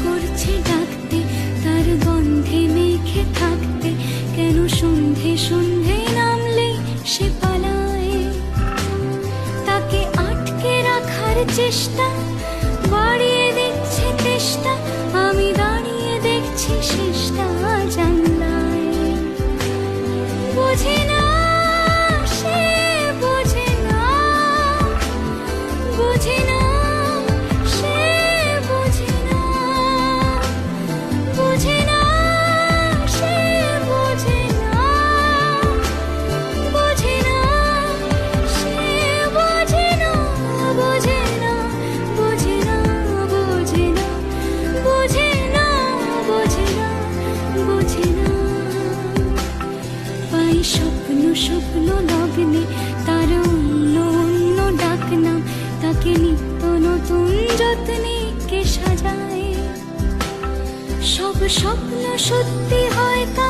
করছে ডাকতে, তার গন্ধে মেখে থাকতে, কেন সন্ধে সন্ধে নামলেই সে পালায়। তাকে আটকে রাখার চেষ্টা বাড়িয়ে দিচ্ছে তেষ্টা, আমি দাঁড়িয়ে দেখছি শেষটা জানলায়। বোঝে না সে, বোঝে না, বোঝে না সে, বোঝে না, বোঝে না সে, বোঝে না, বোঝে না সে, বোঝে না, বোঝে না, বোঝে না, বোঝে না, বোঝে না, বোঝে না, বোঝে না। পাই স্বপ্ন স্বপ্ন লগ্নে তার অন্য অন্য ডাকনাম, তাকে নিত্য নতুন যত্নে কে সাজায়। সব স্বপ্ন সত্যি হয় তা